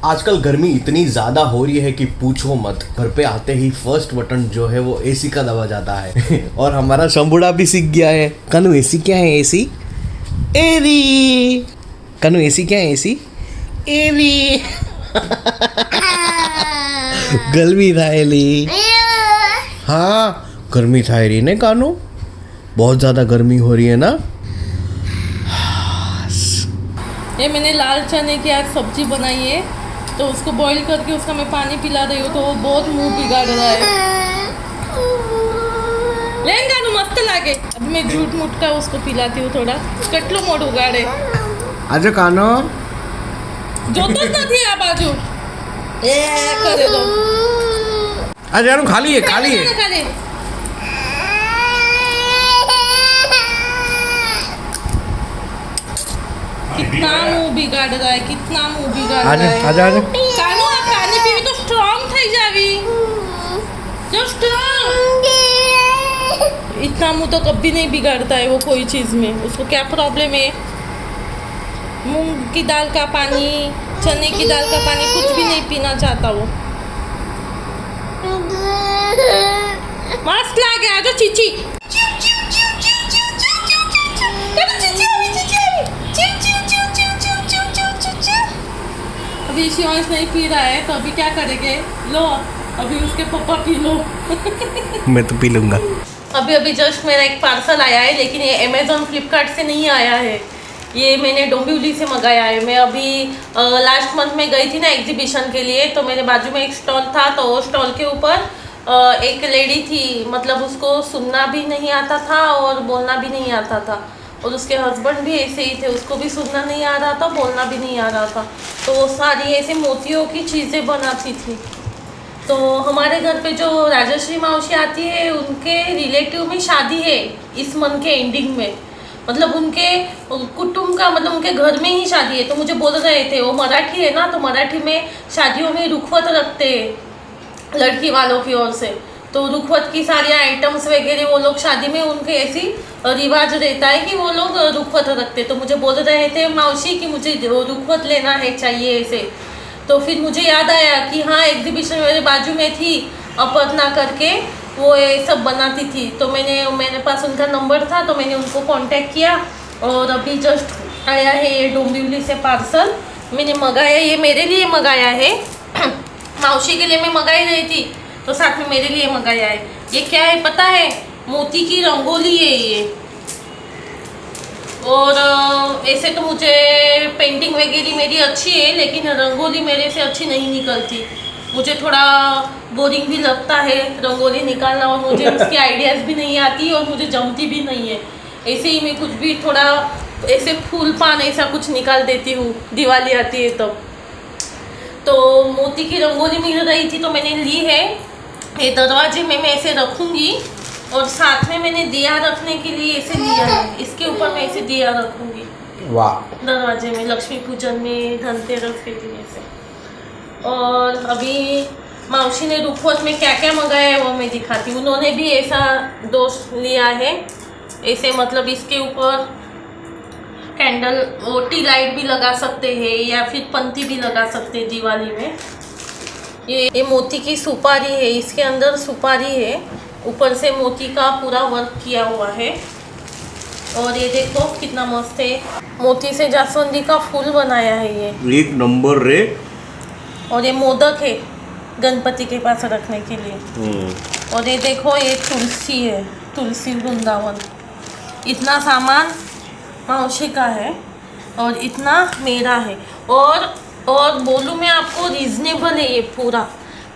आजकल गर्मी इतनी ज़्यादा हो रही है कि पूछो मत। घर पे आते ही फर्स्ट बटन जो है वो एसी का दबा जाता है और हमारा शंभुड़ा भी सीख गया है। कनु एसी क्या है? एसी एरी। कनु एसी क्या है? एसी एरी। गर्मी थायली। हाँ गर्मी थायरी ने कानू, बहुत ज़्यादा गर्मी हो रही है ना। ये मैंने लाल चने की आज सब्जी बनाई है, तो उसको बॉईल करके उसका मैं पानी पिला रही हूँ, तो वो बहुत मुंह बिगाड़ रहा है। लेन कानू मस्त लागे। अभी मैं झूठ मूठ का उसको पिलाती हूँ थोड़ा, कटलो मोड़ उगाड़े। आज कानो जो तो नहीं आ बाजू ए करे दो। आज यार खाली है, खाली है। कितना मुंह बिगाड़ रहा है, कितना मुंह बिगाड़ रहा है। आजा आजा। कानू आप पानी पीवी तो स्ट्रांग થઈ जावी, जो स्ट्रांग। इतना मुंह तो कभी नहीं बिगाड़ता है वो कोई चीज़ में। उसको क्या प्रॉब्लम है? मूंग की दाल का पानी, चने की दाल का पानी कुछ भी नहीं पीना चाहता वो। मस्त लागे। आजो चीची। अभी शिवांश नहीं पी रहा है, तो अभी क्या करेंगे? लो अभी उसके पापा पी लो। मैं तो पी लूंगा। अभी जस्ट मेरा एक पार्सल आया है, लेकिन ये अमेज़ॉन फ्लिपकार्ट से नहीं आया है। ये मैंने डोंबिवली से मंगाया है। मैं अभी लास्ट मंथ में गई थी ना एग्जीबिशन के लिए, तो मेरे बाजू में एक स्टॉल था, तो वो स्टॉल के ऊपर एक लेडी थी, मतलब उसको सुनना भी नहीं आता था और बोलना भी नहीं आता था, और उसके हस्बैंड भी ऐसे ही थे, उसको भी सुनना नहीं आ रहा था, बोलना भी नहीं आ रहा था। तो वो सारी ऐसे मोतियों की चीज़ें बनाती थी। तो हमारे घर पे जो राजश्री मौसी आती है, उनके रिलेटिव में शादी है इस मंथ के एंडिंग में। मतलब उनके कुटुंब का, मतलब उनके घर में ही शादी है। तो मुझे बोल रहे थे, वो मराठी है ना, तो मराठी में शादियों में रुखवत रखते हैं लड़की वालों की ओर से। तो रुखवत की सारी आइटम्स वगैरह वो लोग शादी में, उनके ऐसी रिवाज रहता है कि वो लोग रुखवत रखते। तो मुझे बोल रहे थे मौसी कि मुझे रुखवत लेना है, चाहिए ऐसे। तो फिर मुझे याद आया कि हाँ एग्जीबिशन मेरे बाजू में थी, अपर्णा करके, वो ये सब बनाती थी। तो मेरे पास उनका नंबर था, तो मैंने उनको कांटेक्ट किया, और अभी जस्ट आया है ये डोंबिवली से पार्सल। मैंने मंगाया, ये मेरे लिए मंगाया है। मौसी के लिए मैं मंगाई रही थी, तो साथ में मेरे लिए मंगाया है। ये क्या है पता है? मोती की रंगोली है ये। और ऐसे तो मुझे पेंटिंग वगैरह मेरी अच्छी है, लेकिन रंगोली मेरे से अच्छी नहीं निकलती। मुझे थोड़ा बोरिंग भी लगता है रंगोली निकालना, और मुझे उसकी आइडियाज़ भी नहीं आती, और मुझे जमती भी नहीं है। ऐसे ही मैं कुछ भी थोड़ा ऐसे फूल पान ऐसा कुछ निकाल देती हूँ, दिवाली आती है तब। तो मोती की रंगोली मिल रही थी, तो मैंने ली है। ये दरवाजे में मैं ऐसे रखूँगी, और साथ में मैंने दिया रखने के लिए ऐसे लिया है। इसके ऊपर मैं ऐसे दिया रखूँगी। वाह। दरवाजे में लक्ष्मी पूजन में, धनतेरस के दिन से। और अभी मौसी ने रुखवत में क्या क्या मंगाया है वो मैं दिखाती हूँ। उन्होंने भी ऐसा दोस्त लिया है ऐसे, मतलब इसके ऊपर कैंडल, वो टी लाइट भी लगा सकते हैं, या फिर पंती भी लगा सकते हैं दिवाली में। ये मोती की सुपारी है, इसके अंदर सुपारी है, ऊपर से मोती का पूरा वर्क किया हुआ है। और ये देखो कितना मस्त है, मोती से जास्वंदी का फूल बनाया है ये, एक नंबर रे। और ये मोदक है गणपति के पास रखने के लिए। और ये देखो ये तुलसी है, तुलसी वृंदावन। इतना सामान मौसी का है और इतना मेरा है। और बोलूँ मैं आपको, रीज़नेबल है ये पूरा।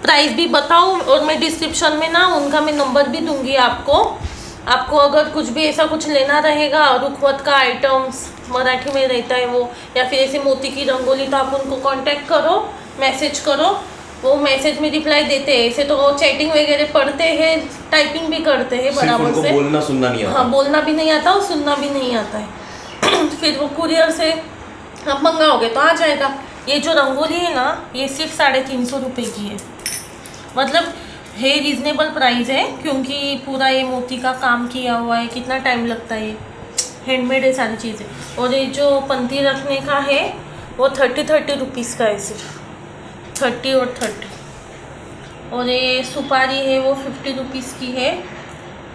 प्राइस भी बताऊँ, और मैं डिस्क्रिप्शन में ना उनका मैं नंबर भी दूंगी आपको अगर कुछ भी ऐसा कुछ लेना रहेगा, रुखवत का आइटम्स मराठी में रहता है वो, या फिर ऐसे मोती की रंगोली, तो आप उनको कांटेक्ट करो, मैसेज करो, वो मैसेज में रिप्लाई देते हैं। ऐसे तो वो चैटिंग वगैरह पढ़ते हैं, टाइपिंग भी करते हैं बराबर से। बोलना सुनना नहीं आता। हाँ, बोलना भी नहीं आता और सुनना भी नहीं आता है। फिर वो कुरियर से आप मंगाओगे तो आ जाएगा। ये जो रंगोली है ना, ये सिर्फ 350 रुपये की है। मतलब है रीज़नेबल प्राइस है, क्योंकि पूरा ये मोती का काम किया हुआ है। कितना टाइम लगता है, हैंडमेड है सारी चीज़ें। और ये जो पंती रखने का है वो 30 रुपीज़ का है सिर्फ। 30 और 30। और ये सुपारी है वो 50 रुपीज़ की है।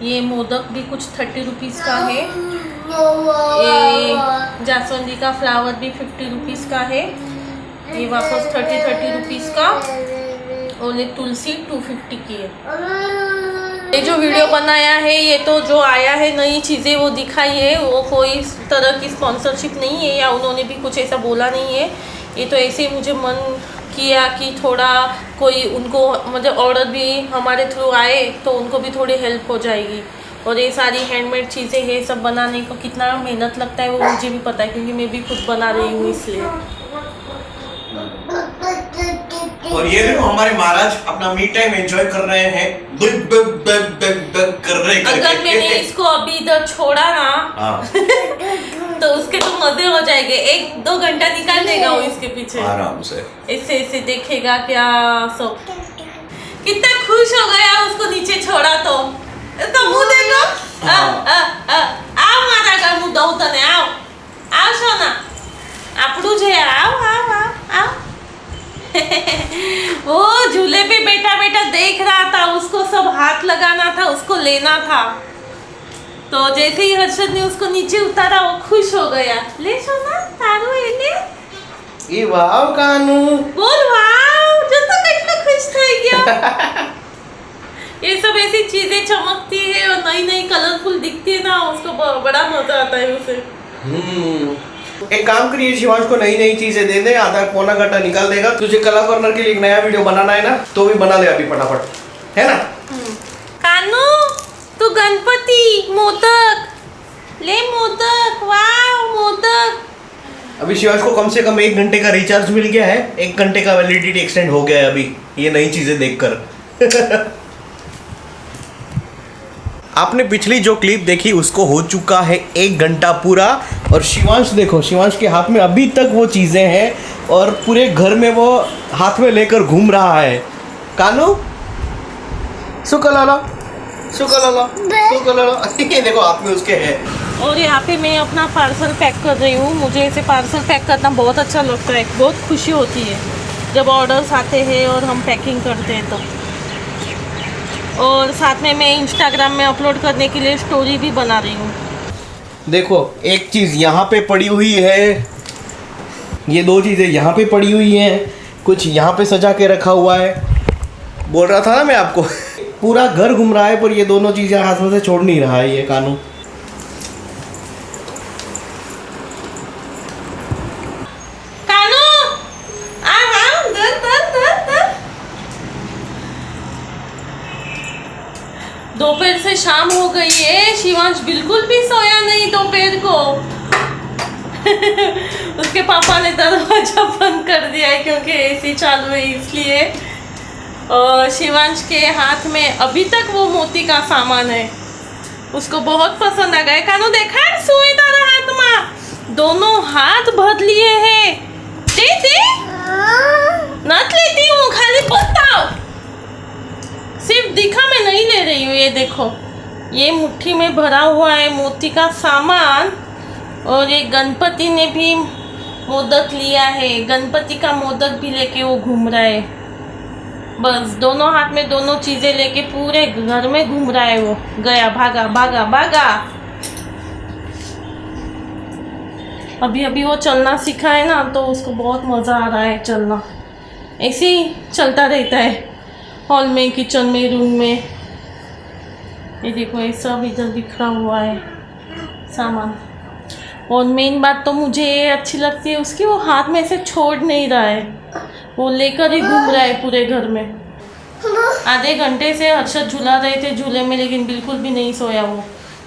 ये मोदक भी कुछ 30 रुपीज़ का है। ये जास्वंदी का फ्लावर भी 50 रुपीज़ का है। ये वापस 30 रुपीज़ का। और ये तुलसी 250 की है। ये जो वीडियो बनाया है ये तो जो आया है नई चीज़ें वो दिखाई है, वो कोई तरह की स्पॉन्सरशिप नहीं है या उन्होंने भी कुछ ऐसा बोला नहीं है। ये तो ऐसे ही मुझे मन किया कि थोड़ा कोई उनको मतलब ऑर्डर भी हमारे थ्रू आए तो उनको भी थोड़ी हेल्प हो जाएगी। और ये सारी हैंडमेड चीज़ें हैं, सब बनाने को कितना मेहनत लगता है वो मुझे भी पता है क्योंकि मैं भी खुद बना रही हूँ इसलिए। और ये देखो हमारे महाराज अपना मी टाइम एंजॉय कर रहे हैं। कर रहे अगर मैंने इसको अभी इधर छोड़ा ना तो उसके तो मजे हो जाएंगे। 1-2 घंटा निकाल देगा वो इसके पीछे आराम से। ऐसे ऐसे देखेगा क्या सब। कितना खुश हो गया उसको नीचे छोड़ा तो। इसका मुंह देखो। आओ मारा का मुंह दो तने आओ आओ सोना आपड़ू जे आओ आओ आओ आओ। वो झूले पे बैठा बैठा देख रहा था, उसको सब हाथ लगाना था, उसको लेना था। तो जैसे ही हर्षद ने उसको नीचे उतारा वो खुश हो गया। ले सोना तारू ले ये वाव कानू बोल वाव जो तो कितना खुश था गया। ये सब ऐसी चीजें चमकती है और नई नई कलरफुल दिखती है ना, उसको बड़ा मजा आता है उसे। एक काम करिए, शिवांश को नई नई चीजें दे दे, आधा पौना घंटा निकाल देगा। तुझे कला कॉर्नर के लिए एक नया वीडियो बनाना है ना, तो भी बना ले अभी फटाफट, है ना। कानू तू गणपति मोदक ले, मोदक वाव मोदक। अभी शिवांश को कम से कम 1 घंटे का रिचार्ज मिल गया है, 1 घंटे का वैलिडिटी एक्सटेंड हो गया है अभी ये नई चीजें देखकर। आपने पिछली जो क्लिप देखी उसको हो चुका है 1 घंटा पूरा। और शिवांश देखो, शिवांश के हाथ में अभी तक वो चीज़ें हैं और पूरे घर में वो हाथ में लेकर घूम रहा है। कानू सुकलाला सुकलाला सुकलाला। ये देखो हाथ में उसके है। और यहाँ पे मैं अपना पार्सल पैक कर रही हूँ। मुझे ऐसे पार्सल पैक करना बहुत अच्छा लगता है, बहुत खुशी होती है जब ऑर्डर्स आते हैं और हम पैकिंग करते हैं तो। और साथ में मैं इंस्टाग्राम में अपलोड करने के लिए स्टोरी भी बना रही हूँ। देखो एक चीज़ यहाँ पे पड़ी हुई है, ये 2 चीज़ें यहाँ पे पड़ी हुई हैं, कुछ यहाँ पे सजा के रखा हुआ है। बोल रहा था ना मैं आपको। पूरा घर घूम रहा है पर ये दोनों चीज़ें हाथ में से छोड़ नहीं रहा है ये कानू। दोपहर से शाम हो गई है, शिवांश बिल्कुल भी सोया नहीं दोपहर को। उसके पापा ने दरवाजा बंद कर दिया है क्योंकि एसी चालू है इसलिए। और शिवांश के हाथ में अभी तक वो मोती का सामान है, उसको बहुत पसंद आ गया। कानू देखा सोए तारा हाथ में, दोनों हाथ भर लिए हैं। दे दे नत लेती हूँ, खाली बताओ, सिर्फ दिखा मैं नहीं ले रही हूँ। ये देखो ये मुट्ठी में भरा हुआ है मोती का सामान। और ये गणपति ने भी मोदक लिया है, गणपति का मोदक भी लेके वो घूम रहा है। बस दोनों हाथ में दोनों चीज़ें लेके पूरे घर में घूम रहा है वो। गया भागा भागा भागा। अभी अभी वो चलना सीखा है ना तो उसको बहुत मज़ा आ रहा है चलना। ऐसे ही चलता रहता है हॉल में, किचन में, रूम में। ये देखो ये सब इधर बिखरा हुआ है सामान। और मेन बात तो मुझे ये अच्छी लगती है उसकी, वो हाथ में से छोड़ नहीं रहा है, वो लेकर ही घूम रहा है पूरे घर में। आधे घंटे से हर्षद झूला रहे थे झूले में लेकिन बिल्कुल भी नहीं सोया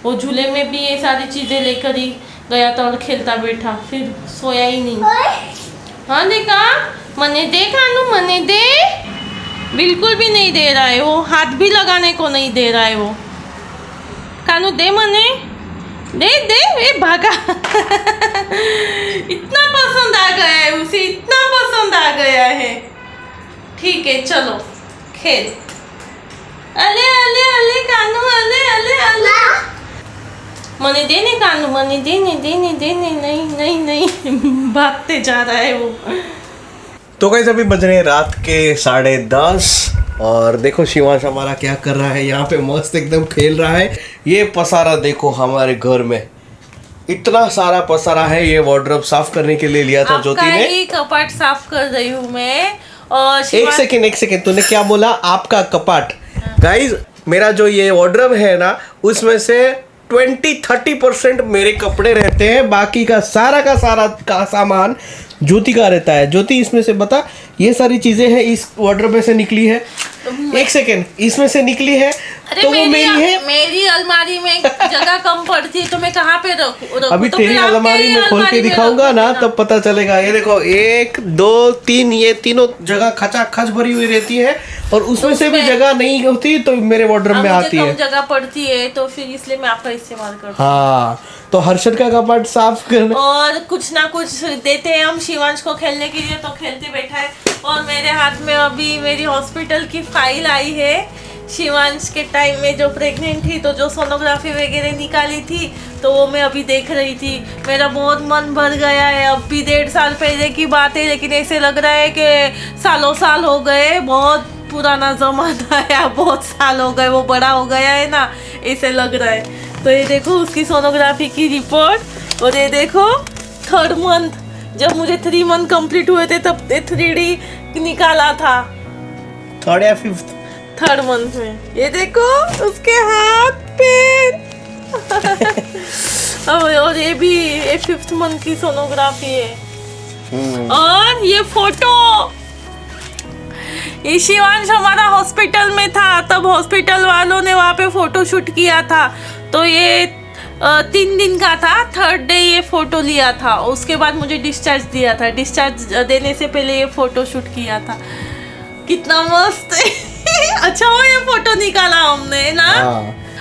वो झूले में भी ये सारी चीज़ें लेकर ही गया था और खेलता बैठा, फिर सोया ही नहीं। हाँ देखा, मने दे कानू, मने दे। बिल्कुल भी नहीं दे रहा है वो, हाथ भी लगाने को नहीं दे रहा है वो। कानू दे मने, दे दे। ए भागा। इतना पसंद आ गया है उसे, इतना पसंद आ गया है। ठीक है चलो खेल। अले अले अले कानू, अले अले अले। मने देने कानू, मने देने देने देने। नहीं नहीं नहीं, भागते जा रहा है वो। तो गाइस अभी बज रहे हैं रात के 10:30 और देखो शिवांश हमारा क्या कर रहा है, यहाँ पे मस्त एकदम खेल रहा है। ये पसारा देखो हमारे घर में इतना सारा पसारा है, ये वार्डरोब साफ करने के लिए लिया था ज्योति ने। ही कपाट साफ कर रही हूँ मैं। और एक सेकेंड तूने क्या बोला? आपका कपाट? गाइस मेरा जो ये वार्डरोब है ना, उसमें से 20-30% मेरे कपड़े रहते हैं, बाकी का सारा का सामान ज्योति का रहता है। ज्योति इसमें से बता, ये सारी चीजें हैं इस वार्डरोब में से निकली है। एक सेकेंड, इसमें से निकली है तो वो मेरी है। मेरी अलमारी में जगह कम पड़ती है तो मैं कहाँ पे रखूँ? अभी तेरी अलमारी में खोल के दिखाऊंगा ना तब पता चलेगा। ये देखो 1 2 3 ये तीनों जगह खचाखच भरी हुई रहती है और उसमें से भी जगह नहीं होती तो मेरे वार्डरोब में आती है। कम जगह पड़ती है तो फिर इसलिए मैं आपका इस्तेमाल करती हूँ। हाँ तो हर्षद का कपाट साफ करना और कुछ ना कुछ देते हैं हम शिवांश को खेलने के लिए, तो खेलते बैठा है। और मेरे हाथ में अभी मेरी हॉस्पिटल की फाइल आई है। शिवांश के टाइम में जो प्रेग्नेंट थी तो जो सोनोग्राफी वगैरह निकाली थी तो वो मैं अभी देख रही थी। मेरा बहुत मन भर गया है। अब भी 1.5 साल पहले की बात है, लेकिन ऐसे लग रहा है कि सालों साल हो गए। बहुत पुराना जमाना है, बहुत साल हो गए, वो बड़ा हो गया है ना, ऐसे लग रहा है। तो ये देखो उसकी सोनोग्राफी की रिपोर्ट, और ये देखो 3rd मंथ, जब मुझे 3 मंथ कंप्लीट हुए थे तब 3D निकाला था। 3rd या 5th? 3rd मंथ में। ये देखो उसके हाथ पैर और ये भी 5th मंथ की सोनोग्राफी है। और ये फोटो, ये शिवांश हमारा हॉस्पिटल में था, तब हॉस्पिटल वालों ने वहाँ पे फोटो शूट किया था। तो ये 3 दिन का था। 3rd डे ये फोटो लिया था। उसके बाद मुझे डिस्चार्ज दिया था। डिस्चार्ज देने से पहले ये फोटो शूट किया था। कितना मस्त है। अच्छा हुआ ये फोटो निकाला हमने ना।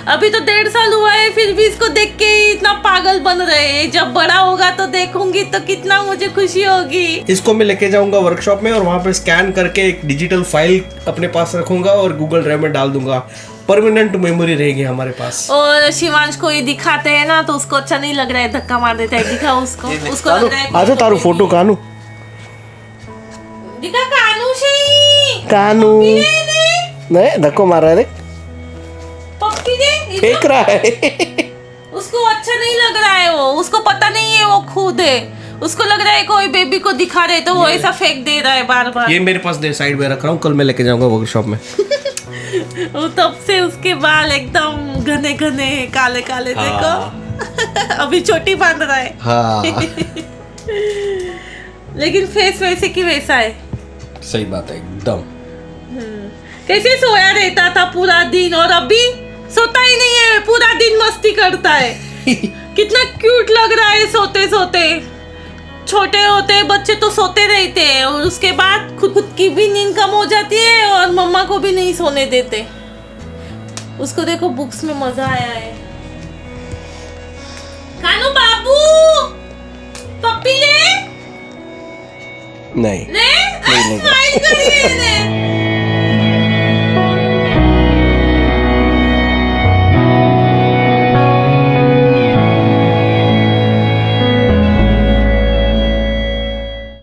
अभी तो 1.5 साल हुआ है, फिर भी इसको देख के इतना पागल बन रहे हैं। जब बड़ा होगा तो देखूंगी तो कितना मुझे खुशी होगी। इसको मैं लेके जाऊंगा वर्कशॉप में और वहाँ पे स्कैन करके एक डिजिटल फाइल अपने पास रखूंगा और गूगल ड्राइव में डाल दूंगा। परमानेंट मेमोरी रहेगी हमारे पास। और शिवांश को ये दिखाते हैं ना तो उसको अच्छा नहीं लग रहा है, धक्का मार देता है। दिखा उसको लग रहा है। आजा तारू फोटो कानू दिखा, कानू से कानू नहीं धक्को मार रहा है, देख पप्पी दे फेंक रहा है। उसको अच्छा नहीं लग रहा है, वो उसको पता नहीं है वो खुद है। उसको लग रहा है कोई बेबी को दिखा रहे तो वो ऐसा फेंक दे रहा है बार बार। ये मेरे पास दे, साइड में रख रहा हूँ, कल मैं लेके जाऊंगा वर्कशॉप में। वो तब से उसके बाल एकदम घने घने काले काले। देखो अभी छोटी बांध रहा है। हाँ। लेकिन फेस वैसे की वैसा है। सही बात है एकदम। कैसे सोया रहता था पूरा दिन, और अभी सोता ही नहीं है, पूरा दिन मस्ती करता है। कितना क्यूट लग रहा है सोते सोते। छोटे होते बच्चे तो सोते रहते हैं और उसके बाद खुद की भी नींद कम हो जाती है और मम्मा को भी नहीं सोने देते। उसको देखो बुक्स में मजा आया है। कानू बाबू पप्पी ले नहीं ले, स्माइल करिए।